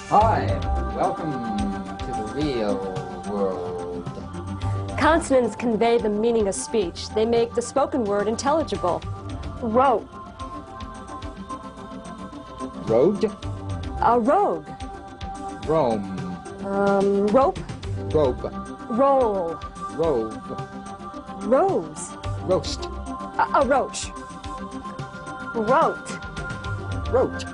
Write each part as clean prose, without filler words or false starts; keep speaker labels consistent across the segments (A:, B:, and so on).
A: Hi, welcome to the real world.
B: Consonants convey the meaning of speech. They make the spoken word intelligible. Rope.
A: Road.
B: A rogue.
A: Rome.
B: Rope.
A: Robe.
B: Roll.
A: Robe.
B: Rose.
A: Roast.
B: A roach. Rote.
A: Rote.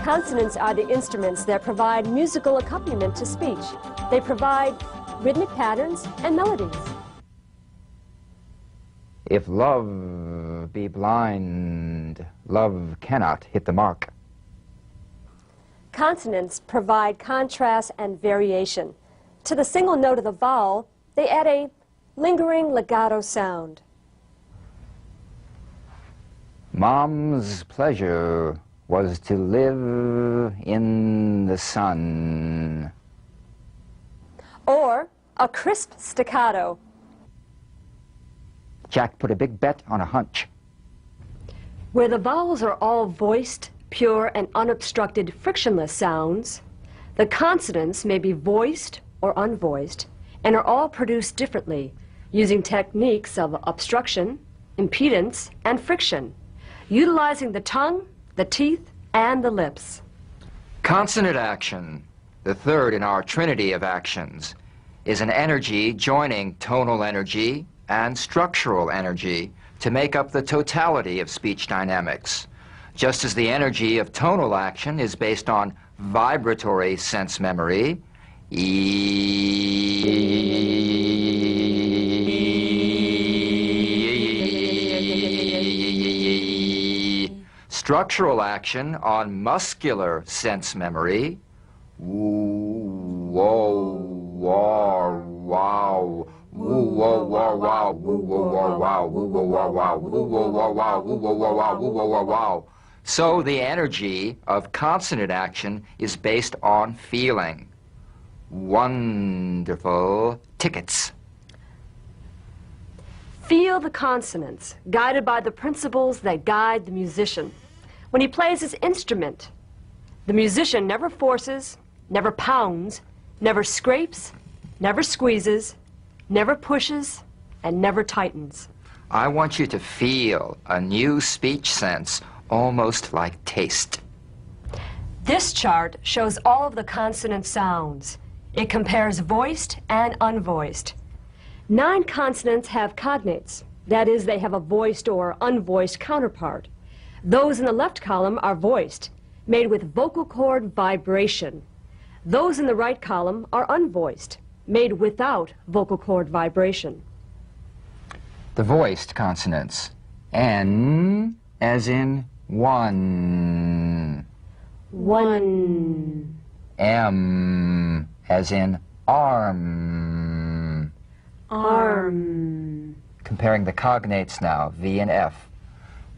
B: Consonants are the instruments that provide musical accompaniment to speech. They provide rhythmic patterns and melodies.
A: If love be blind, love cannot hit the mark.
B: Consonants provide contrast and variation. To the single note of the vowel, they add a lingering legato sound.
A: Mom's pleasure was to live in the sun.
B: Or a crisp staccato.
A: Jack put a big bet on a hunch.
B: Where the vowels are all voiced, pure and unobstructed frictionless sounds, the consonants may be voiced or unvoiced and are all produced differently using techniques of obstruction, impedance, and friction, utilizing the tongue, the teeth, and the lips.
C: Consonant action, the third in our trinity of actions, is an energy joining tonal energy and structural energy to make up the totality of speech dynamics. Just as the energy of tonal action is based on vibratory sense memory, structural action on muscular sense memory, whoa, wow, wow, woo, whoa, wow, wow, woo, whoa, wow, wow, woo, whoa, wow, wow, woo, whoa, wow, wow, woo, whoa, wow, wow, woo, whoa, wow, wow. So the energy of consonant action is based on feeling. Wonderful tickets.
B: Feel the consonants, guided by the principles that guide the musician. When he plays his instrument, the musician never forces, never pounds, never scrapes, never squeezes, never pushes, and never tightens.
C: I want you to feel a new speech sense, almost like taste.
B: This chart shows all of the consonant sounds. It compares voiced and unvoiced. 9 consonants have cognates. That is, they have a voiced or unvoiced counterpart. Those in the left column are voiced, made with vocal cord vibration. Those in the right column are unvoiced, made without vocal cord vibration.
A: The voiced consonants. N as in one.
B: One.
A: M as in arm.
B: Arm.
A: Comparing the cognates now, V and F.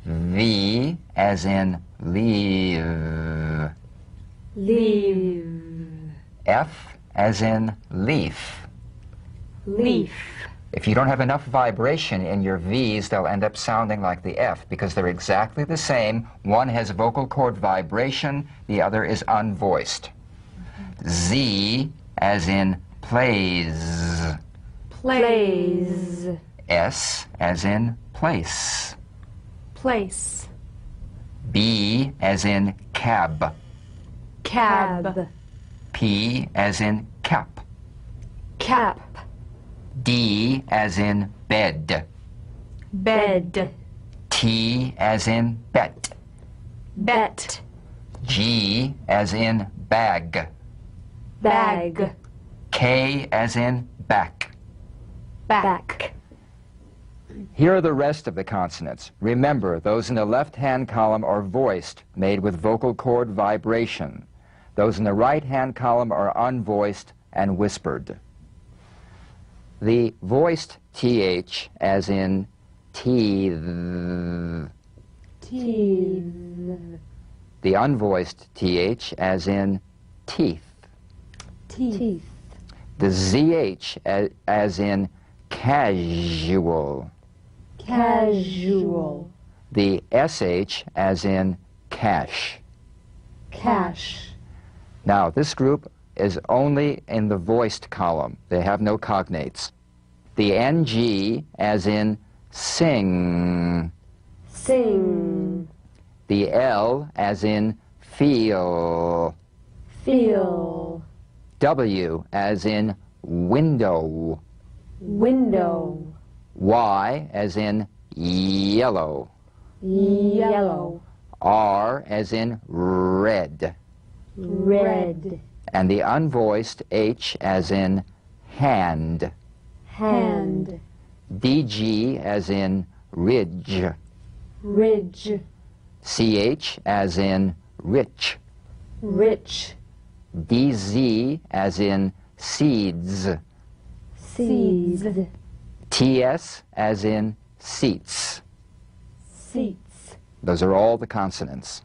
A: V as in leave.
B: Leave.
A: F as in leaf.
B: Leaf.
A: If you don't have enough vibration in your V's, they'll end up sounding like the F because they're exactly the same. One has vocal cord vibration, the other is unvoiced. Z as in plays.
B: Plays.
A: S as in place.
B: Place.
A: B as in cab.
B: Cab.
A: P as in cap.
B: Cap.
A: D as in bed.
B: Bed.
A: T as in bet.
B: Bet.
A: G as in bag.
B: Bag.
A: K as in back.
B: Back.
A: Here are the rest of the consonants. Remember, those in the left-hand column are voiced, made with vocal cord vibration. Those in the right-hand column are unvoiced and whispered. The voiced TH, as in teeth.
B: Teeth.
A: The unvoiced TH, as in teeth.
B: Teeth.
A: The ZH, as in casual.
B: Casual.
A: The SH, as in cash.
B: Cash.
A: Now, this group is only in the voiced column. They have no cognates. The NG, as in sing.
B: Sing.
A: The L, as in feel.
B: Feel.
A: W, as in window.
B: Window.
A: Y, as in yellow.
B: Yellow.
A: R, as in red.
B: Red.
A: And the unvoiced H, as in hand.
B: Hand.
A: DG, as in ridge.
B: Ridge.
A: CH, as in rich.
B: Rich.
A: DZ, as in seeds.
B: Seeds.
A: TS, as in seats.
B: Seats.
A: Those are all the consonants.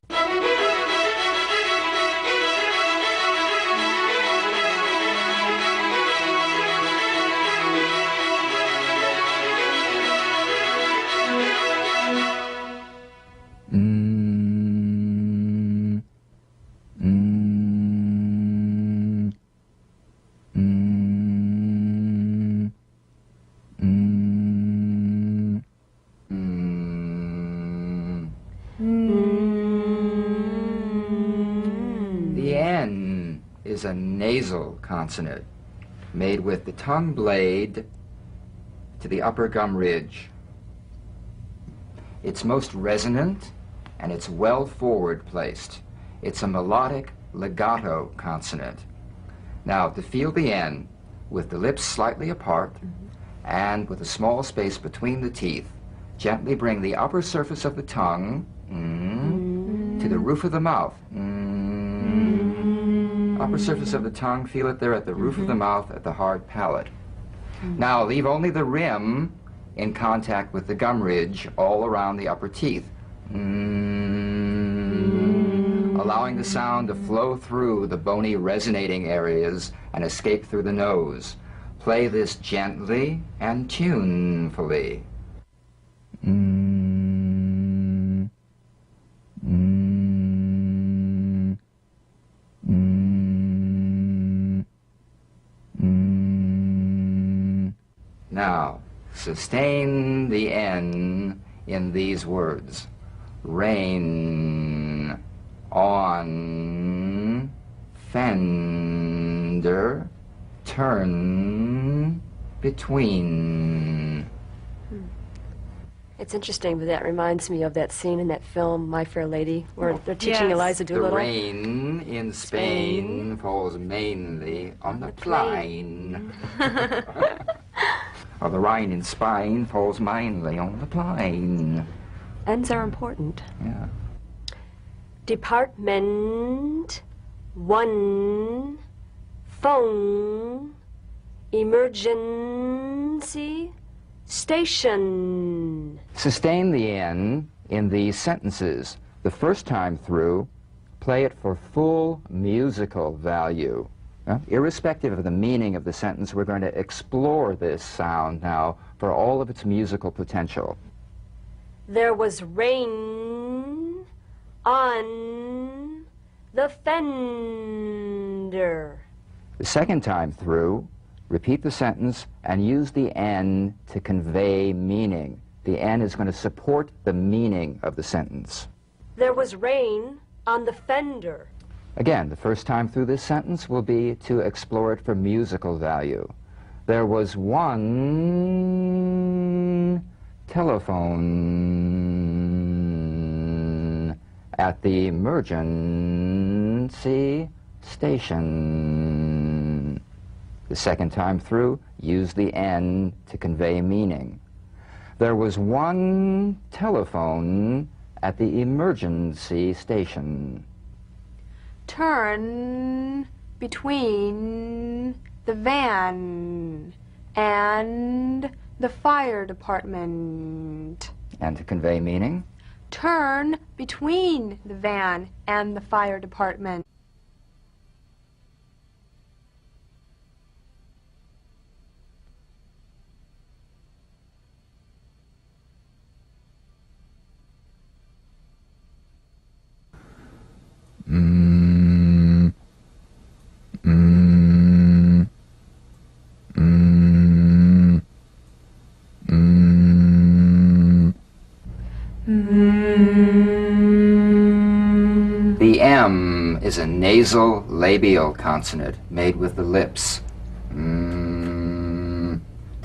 A: The N is a nasal consonant made with the tongue blade to the upper gum ridge. It's most resonant and it's well forward placed. It's a melodic legato consonant. Now, to feel the N with the lips slightly apart and with a small space between the teeth, gently bring the upper surface of the tongue to the roof of the mouth. Upper surface of the tongue, feel it there at the roof of the mouth at the hard palate. Now, leave only the rim in contact with the gum ridge all around the upper teeth, allowing the sound to flow through the bony resonating areas and escape through the nose. Play this gently and tunefully. Now, sustain the N in these words. Rain on fender, turn between.
B: It's interesting, but that reminds me of that scene in that film, My Fair Lady, where they're teaching
D: Yes.
B: Eliza
A: The
B: Doolittle.
A: rain in Spain falls mainly on the plain. Or the rain in Spain falls mainly on the plain.
B: Ends are important.
A: Yeah.
B: Department, one, phone, emergency, station.
A: Sustain the N in these sentences. The first time through, play it for full musical value. Irrespective of the meaning of the sentence, we're going to explore this sound now for all of its musical potential.
B: There was rain on the fender.
A: The second time through, repeat the sentence and use the N to convey meaning. The N is going to support the meaning of the sentence.
B: There was rain on the fender.
A: Again, the first time through this sentence will be to explore it for musical value. There was one telephone at the emergency station. The second time through, use the N to convey meaning. There was one telephone at the emergency station.
D: Turn between the van and the fire department.
A: And to convey meaning?
D: Turn between the van and the fire department.
A: The M is a nasal labial consonant made with the lips. To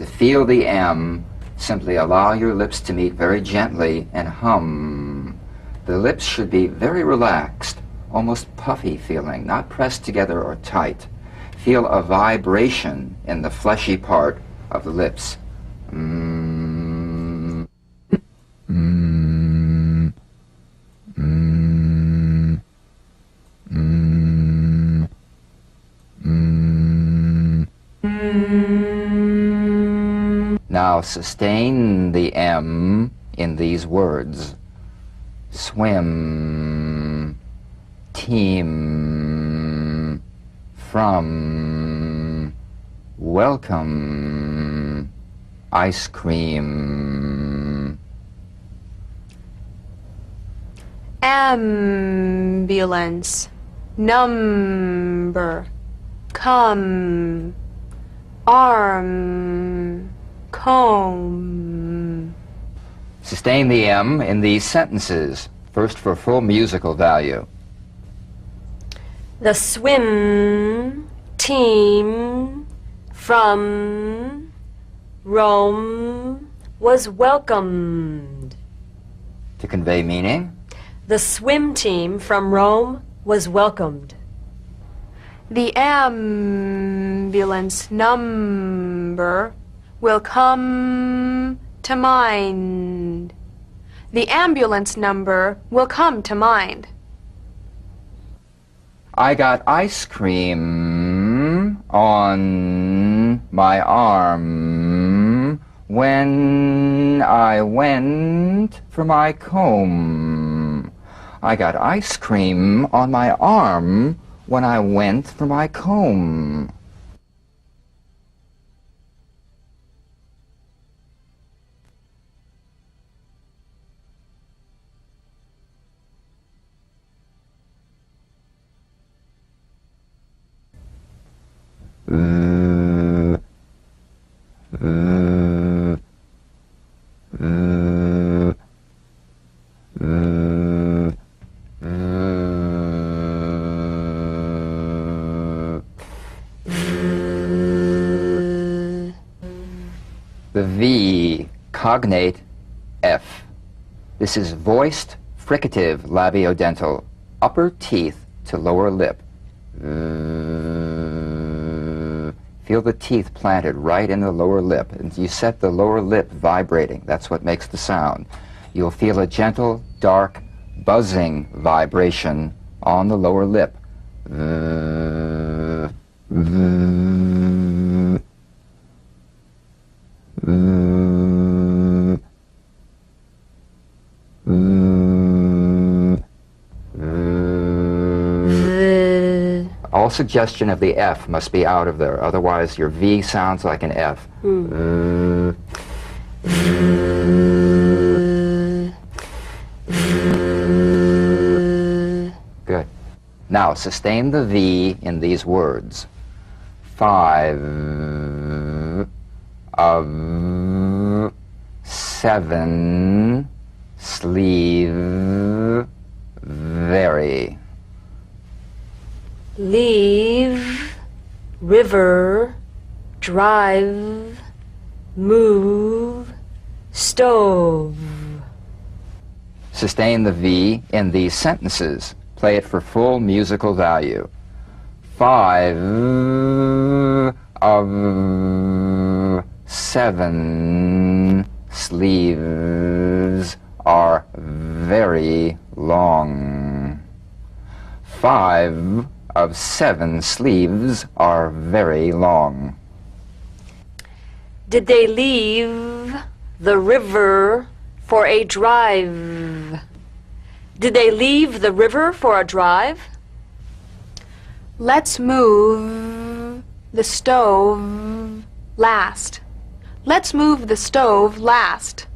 A: feel the M, simply allow your lips to meet very gently and hum. The lips should be very relaxed, almost puffy feeling, not pressed together or tight. Feel a vibration in the fleshy part of the lips. Now sustain the M in these words. Swim, team, from, welcome, ice cream.
D: Ambulance, number, come, arm, comb.
A: Sustain the M in these sentences. First for full musical value.
B: The swim team from Rome was welcomed.
A: To convey meaning?
B: The swim team from Rome was welcomed.
D: The ambulance number will come to mind. The ambulance number will come to mind.
A: I got ice cream on my arm when I went for my comb. I got ice cream on my arm when I went for my comb. The V, cognate F. This is voiced fricative labiodental, upper teeth to lower lip. Feel the teeth planted right in the lower lip, and you set the lower lip vibrating. That's what makes the sound. You'll feel a gentle, dark, buzzing vibration on the lower lip. All suggestion of the F must be out of there, otherwise your V sounds like an F. Good. Now sustain the V in these words. 5 of 7 sleeve very.
B: Leave, river, drive, move, stove.
A: Sustain the V in these sentences. Play it for full musical value. 5 of 7 sleeves are very long. 5 of 7 sleeves are very long.
B: Did they leave the river for a drive? Did they leave the river for a drive?
D: Let's move the stove last. Let's move the stove last.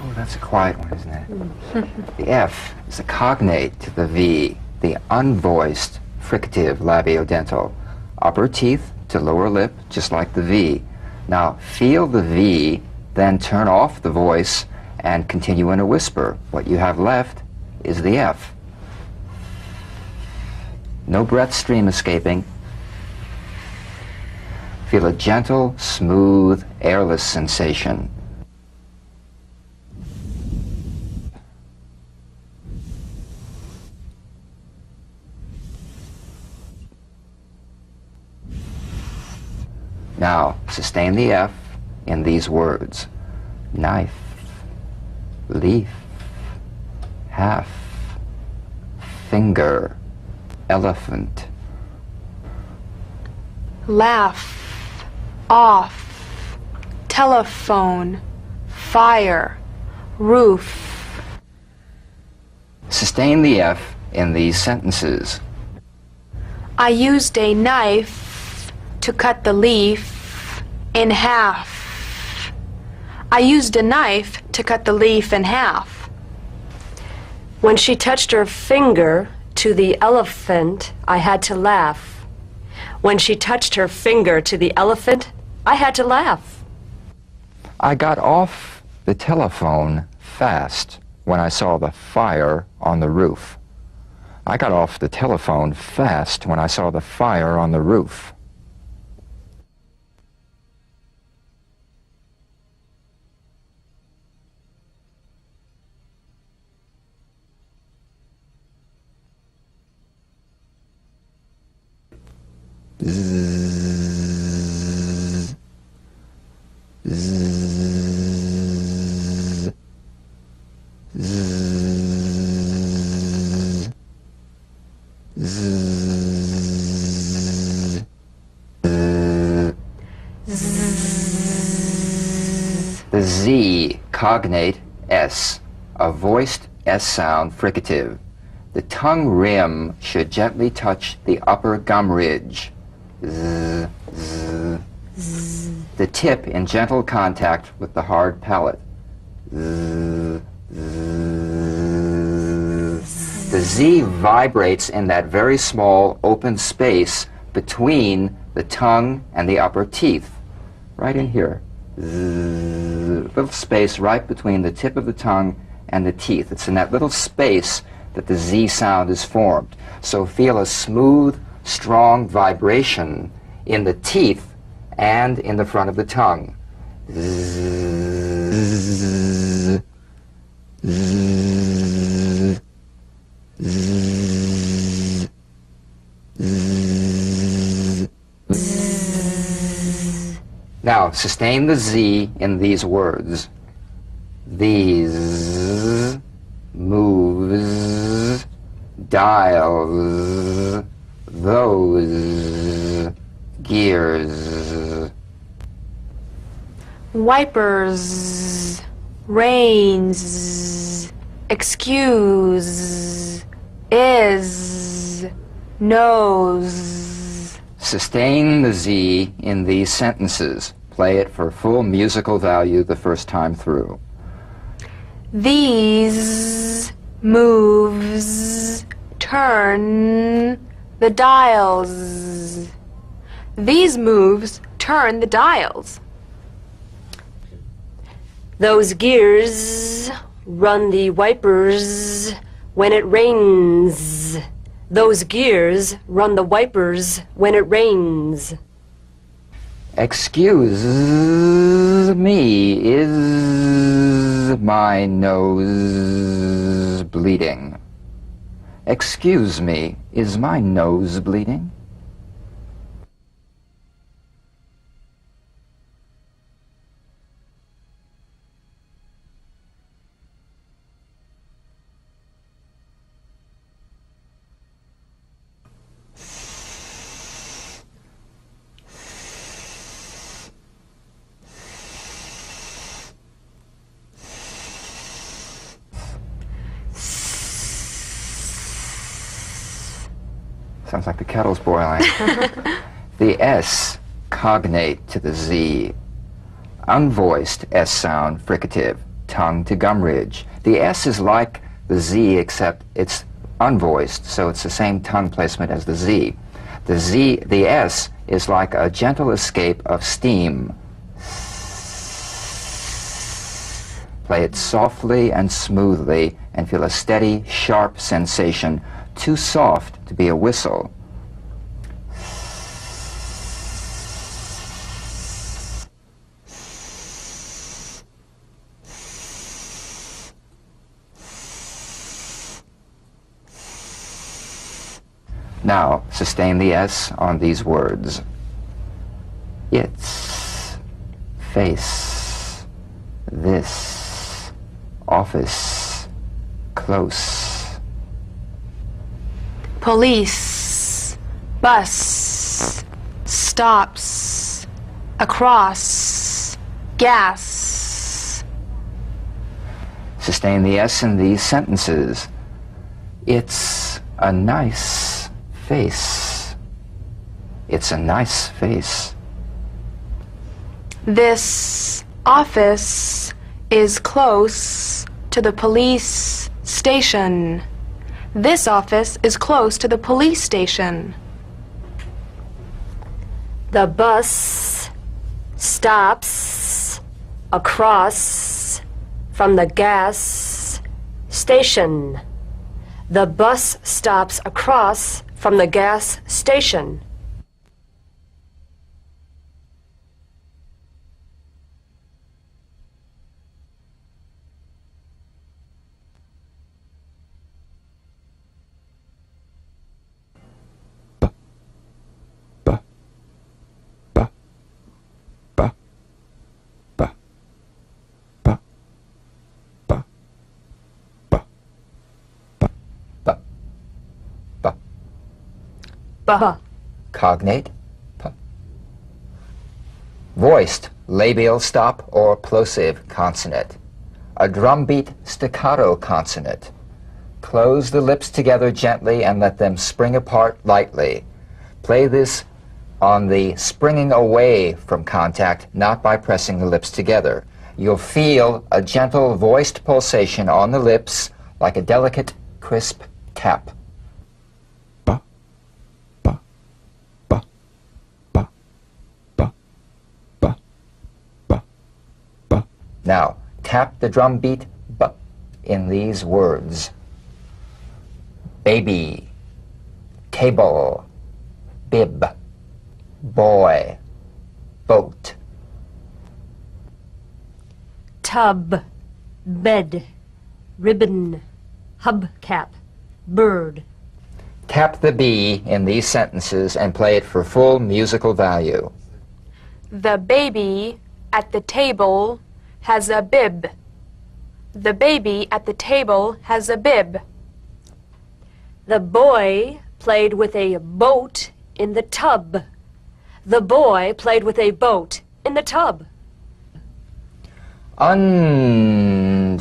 A: Oh, that's a quiet one, isn't it? The F is a cognate to the V, the unvoiced fricative labiodental. Upper teeth to lower lip, just like the V. Now, feel the V, then turn off the voice and continue in a whisper. What you have left is the F. No breath stream escaping. Feel a gentle, smooth, airless sensation. Now, sustain the F in these words. Knife, leaf, half, finger, elephant.
D: Laugh, off, telephone, fire, roof.
A: Sustain the F in these sentences.
D: I used a knife to cut the leaf in half. I used a knife to cut the leaf in half.
B: When she touched her finger to the elephant, I had to laugh. When she touched her finger to the elephant, I had to laugh.
A: I got off the telephone fast when I saw the fire on the roof. I got off the telephone fast when I saw the fire on the roof. Zzz, zzz, zzz, zzz, zzz. The Z, cognate S, a voiced S sound fricative. The tongue rim should gently touch the upper gum ridge. Z, z. The tip in gentle contact with the hard palate. Z, z. The Z vibrates in that very small open space between the tongue and the upper teeth. Right in here. Z, little space right between the tip of the tongue and the teeth. It's in that little space that the Z sound is formed. So feel a smooth, strong vibration in the teeth and in the front of the tongue. Zzz, zzz, zzz, zzz. Now, sustain the Z in these words. These, moves, dials, those, gears.
D: Wipers, rains, excuse, is, knows.
A: Sustain the Z in these sentences. Play it for full musical value the first time through.
D: These moves turn the dials. These moves turn the dials.
B: Those gears run the wipers when it rains. Those gears run the wipers when it rains.
C: Excuse me, is my nose bleeding? Excuse me, is my nose bleeding? Sounds like the kettle's boiling. The S cognate to the Z. Unvoiced S sound, fricative, tongue to gum ridge. The S is like the Z except it's unvoiced, so it's the same tongue placement as the Z. The S is like a gentle escape of steam. Play it softly and smoothly and feel a steady, sharp sensation, too soft to be a whistle. Now, sustain the S on these words. It's, face, this, office, close.
D: Police, bus, stops, across, gas.
C: Sustain the S in these sentences. It's a nice face. It's a nice face.
D: This office is close to the police station. This office is close to the police station.
B: The bus stops across from the gas station. The bus stops across from the gas station.
A: P. Cognate, P. Voiced, labial stop or plosive consonant. A drumbeat staccato consonant. Close the lips together gently and let them spring apart lightly. Play this on the springing away from contact, not by pressing the lips together. You'll feel a gentle voiced pulsation on the lips like a delicate, crisp tap. Now, tap the drum beat B in these words. Baby, table, bib, boy, boat.
B: Tub, bed, ribbon, hubcap, bird.
A: Tap the B in these sentences and play it for full musical value.
D: The baby at the table has a bib. The baby at the table has a bib.
B: The boy played with a boat in the tub. The boy played with a boat in the tub.
A: Under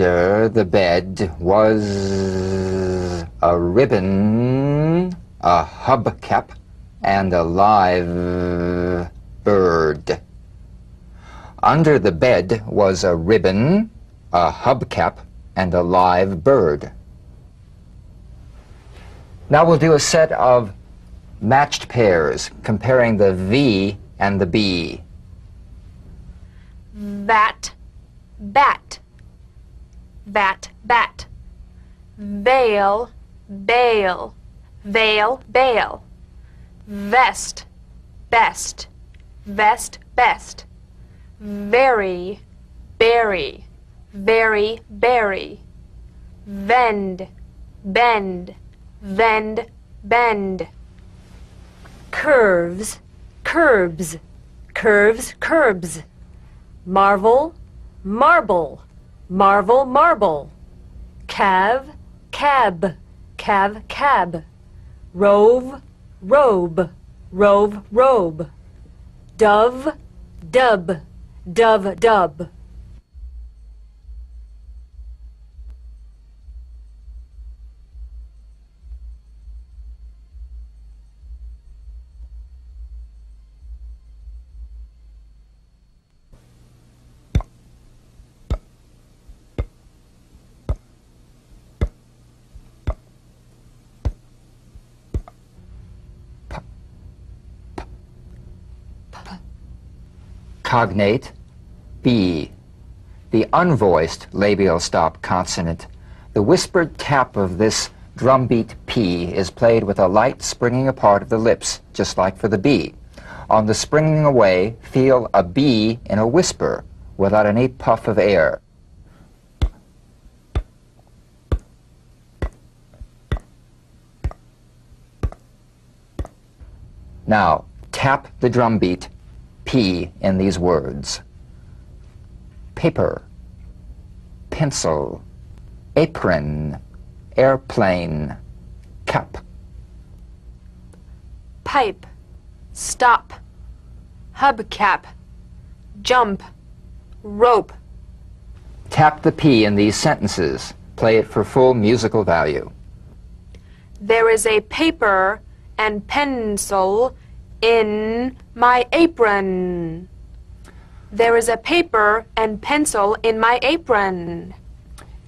A: the bed was a ribbon, a hubcap, and a live bird. Under the bed was a ribbon, a hubcap, and a live bird. Now we'll do a set of
C: Matched pairs, comparing the V and the B.
D: Bat, bat. Bat, bat. Veil, bail. Veil, bail. Vest, best. Vest, best. Very, berry. Very, berry. Vend, bend. Vend, bend.
B: Curves, curbs. Curves, curbs. Marvel, marble. Marvel, marble. Calve, cab. Calve, cab. Rove, robe. Rove, robe. Dove, dub. Dove, dub.
C: Cognate, B. The unvoiced labial stop consonant. The whispered tap of this drumbeat P is played with a light springing apart of the lips, just like for the B. On the springing away, feel a B in a whisper, without any puff of air. Now, tap the drumbeat P in these words. Paper, pencil, apron, airplane, cap.
D: Pipe, stop. Hubcap, jump. Rope.
C: Tap the P in these sentences. Play it for full musical value.
D: There is a paper and pencil in my apron. There is a paper and pencil in my apron.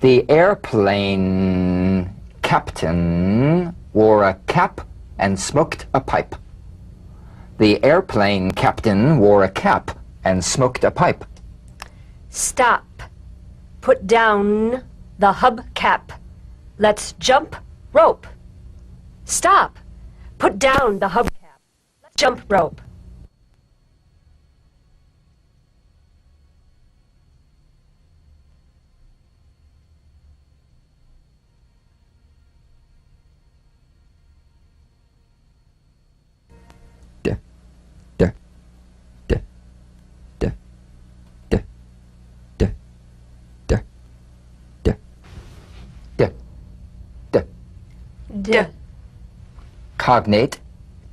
C: The airplane captain wore a cap and smoked a pipe. The airplane captain wore a cap and smoked a pipe.
B: Stop. Put down the hubcap. Let's jump rope. Stop. Put down the hubcap. Let's jump rope.
D: D.
C: Cognate,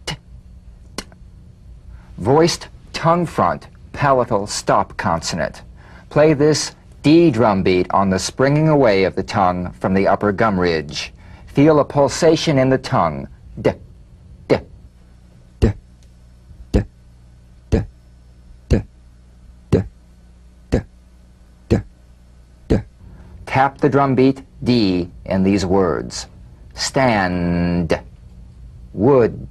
C: t, t. Voiced tongue front, palatal stop consonant. Play this D drum beat on the springing away of the tongue from the upper gum ridge. Feel a pulsation in the tongue. D, d, d, d, d, d, d, d, d, d. Tap the drum beat D in these words. Stand, wood,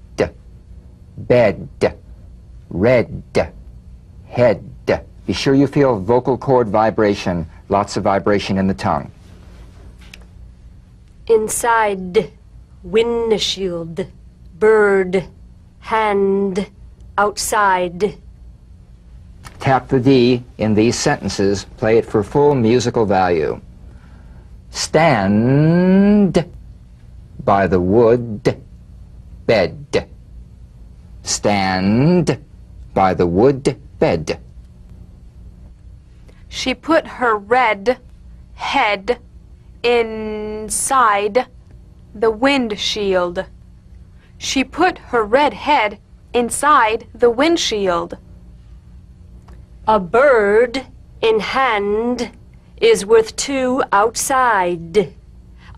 C: bed, red, head. Be sure you feel vocal cord vibration, lots of vibration in the tongue.
B: Inside, windshield, bird, hand, outside.
C: Tap the D in these sentences. Play it for full musical value. Stand by the wood bed. Stand by the wood bed.
D: She put her red head inside the windshield. She put her red head inside the windshield.
B: A bird in hand is worth two outside.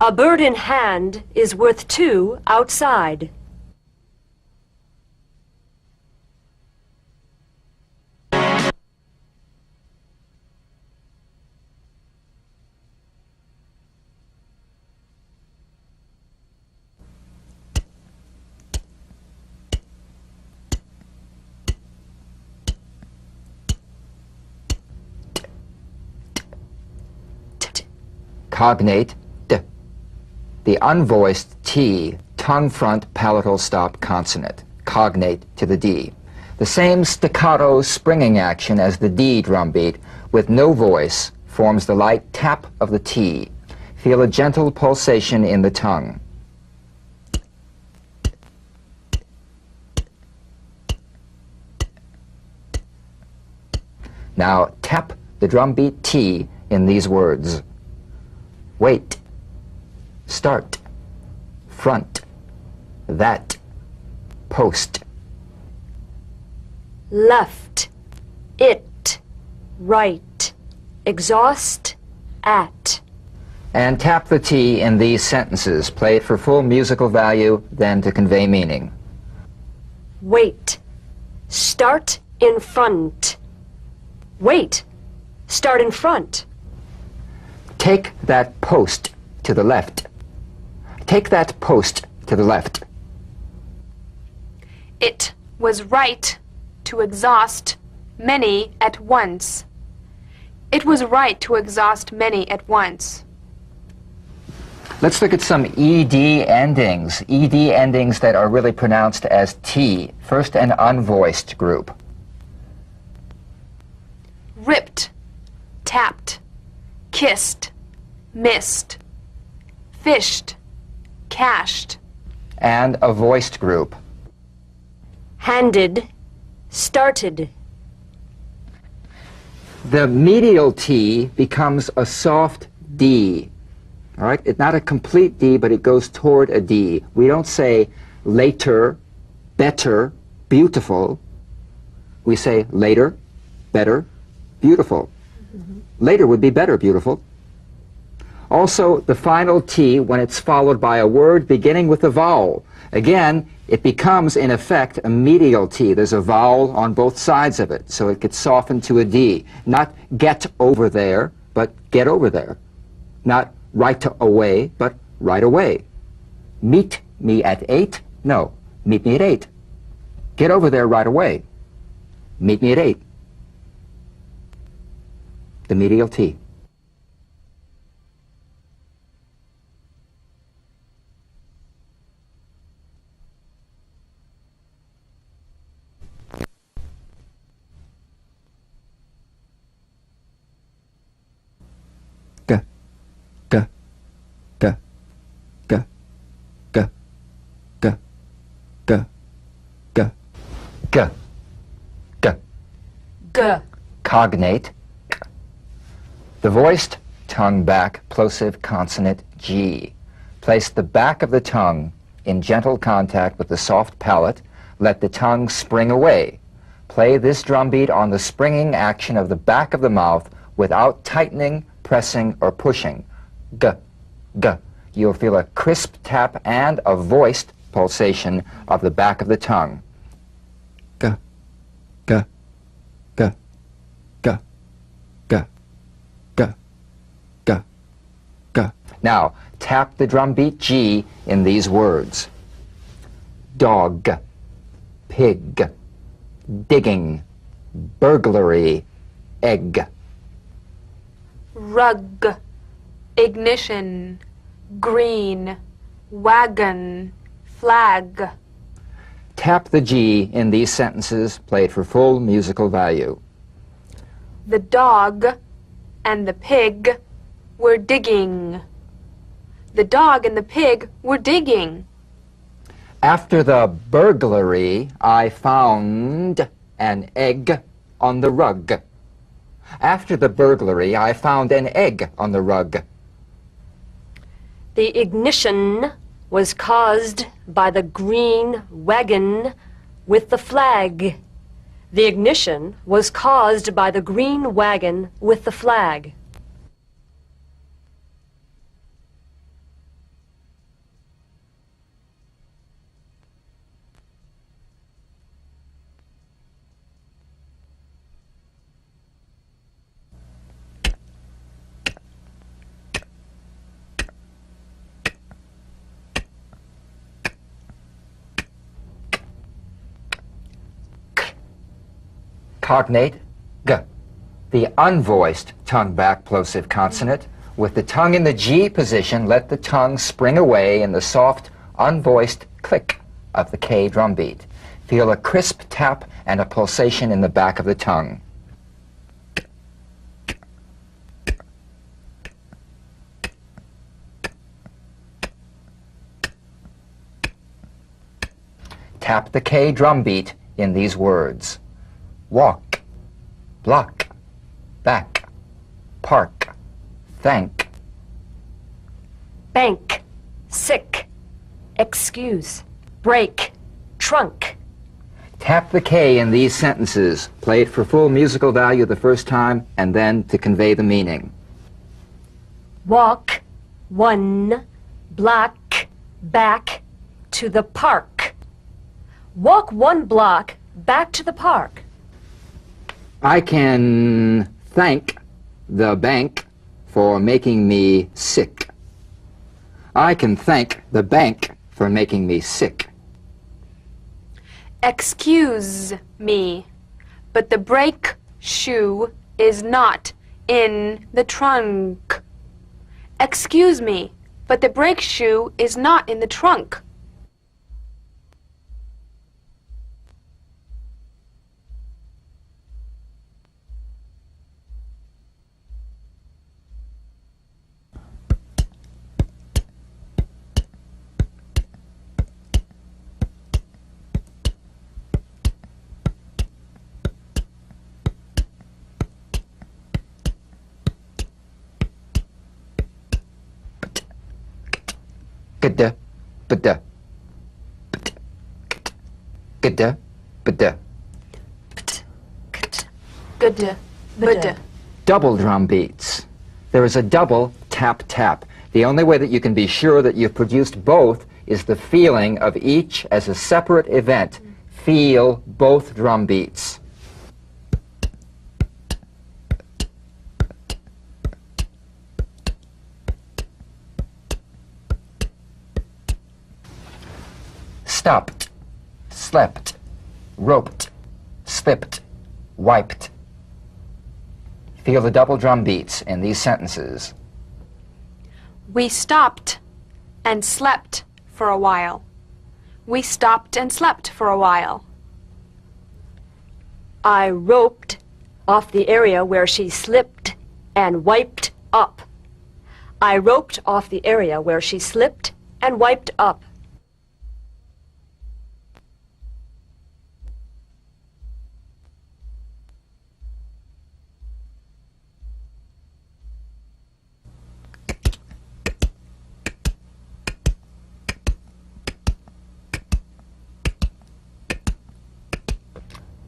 B: A bird in hand is worth two outside.
A: Cognate, d. The unvoiced T, tongue front palatal stop consonant, cognate to the D. The same staccato springing action as the D drum beat, with no voice, forms the light tap of the T. Feel a gentle pulsation in the tongue. Now tap the drum beat T in these words. Wait, start, front, that, post.
B: Left, it, right, exhaust, at.
A: And tap the T in these sentences. Play it for full musical value, then to convey meaning.
B: Wait, start in front. Wait, start in front.
A: Take that post to the left. Take that post to the left.
D: It was right to exhaust many at once. It was right to exhaust many at once.
A: Let's look at some ED endings. ED endings that are really pronounced as T. First, an unvoiced group.
D: Ripped, tapped, kissed, missed, fished, cashed.
A: And a voiced group.
B: Handed, started.
A: The medial T becomes a soft D. All right? It's not a complete D, but it goes toward a D. We don't say later, better, beautiful. We say later, better, beautiful. Later would be better, beautiful. Also, the final T, when it's followed by a word beginning with a vowel, again, it becomes, in effect, a medial T. There's a vowel on both sides of it, so it gets softened to a D. Not get over there, but get over there. Not right away, but right away. Meet me at 8? No, meet me at 8. Get over there right away. Meet me at 8. The medial T. G. G.
B: G.
A: Cognate. The voiced tongue back plosive consonant G. Place the back of the tongue in gentle contact with the soft palate. Let the tongue spring away. Play this drum beat on the springing action of the back of the mouth without tightening, pressing, or pushing. G. G. You'll feel a crisp tap and a voiced pulsation of the back of the tongue. G. G. G. G. G. G. G. G. Now, tap the drum beat G in these words. Dog, pig, digging, burglary, egg.
D: Rug, ignition, green, wagon, flag.
A: Tap the G in these sentences, played for full musical value.
D: The dog and the pig were digging. The dog and the pig were digging.
A: After the burglary, I found an egg on the rug. After the burglary, I found an egg on the rug.
B: The ignition was caused by the green wagon with the flag. The ignition was caused by the green wagon with the flag.
A: Cognate, G. The unvoiced tongue back plosive consonant With the tongue in the G position, let the tongue spring away in the soft, unvoiced click of the K drum beat. Feel a crisp tap and a pulsation in the back of the tongue. Tap the K drum beat in these words: walk, block, back, park, thank.
B: Bank, sick, excuse, break, trunk.
A: Tap the K in these sentences. Play it for full musical value the first time and then to convey the meaning.
B: Walk, one, block, back, to the park. Walk 1 block back to the park.
A: I can thank the bank for making me sick. I can thank the bank for making me sick.
D: Excuse me, but the brake shoe is not in the trunk. Excuse me, but the brake shoe is not in the trunk.
A: Gada, bada, gada, bada.
D: Good. Good.
A: Double drum beats. There is a double tap-tap. The only way that you can be sure that you've produced both is the feeling of each as a separate event. Feel both drum beats. Stopped, slept, roped, slipped, wiped. Feel the double drum beats in these sentences.
D: We stopped and slept for a while. We stopped and slept for a while.
B: I roped off the area where she slipped and wiped up. I roped off the area where she slipped and wiped up.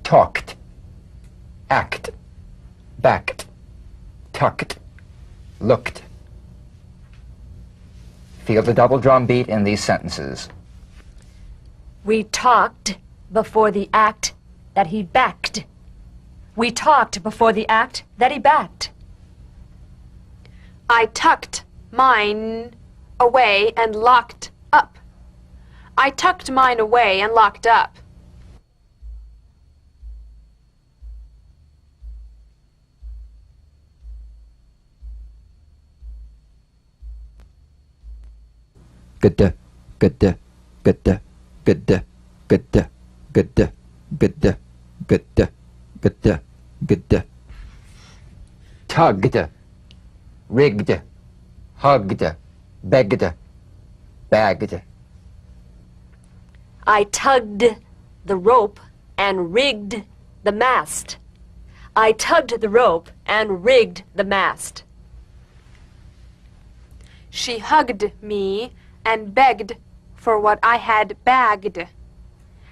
A: Talked, act, backed, tucked, looked. Feel the double drum beat in these sentences.
B: We talked before the act that he backed. We talked before the act that he backed.
D: I tucked mine away and locked up. I tucked mine away and locked up.
A: Gada, gada, gada, gada, gada, gada, gada, gada, gada, gada. Tugged, rigged, hugged, begged, bagged.
B: I tugged the rope and rigged the mast. I tugged the rope and rigged the mast.
D: She hugged me and begged for what I had bagged.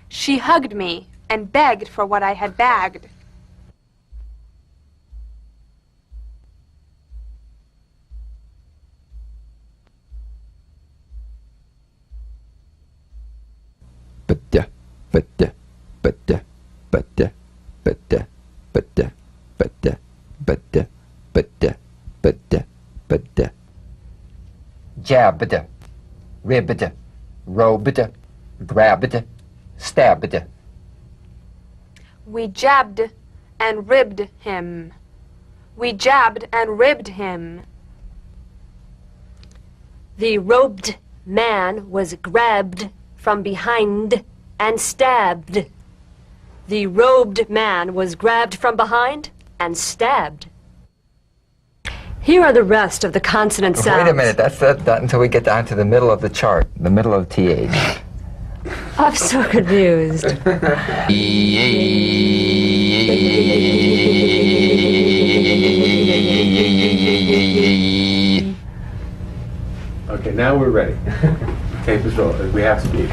D: She hugged me and begged for what I had bagged.
A: Bada, bada, bada, bada, bada, bada, bada, bada, bada, bada, bada. Jabbed, ribbed, robed, grabbed, stabbed.
D: We jabbed and ribbed him. We jabbed and ribbed him.
B: The robed man was grabbed from behind and stabbed. The robed man was grabbed from behind and stabbed. Here are the rest of the consonant sounds.
A: Wait a minute, that's that until we get down to the middle of the chart, the middle of TH.
B: I'm so confused.
E: Okay, now we're ready. Tape is rolling. We have speed.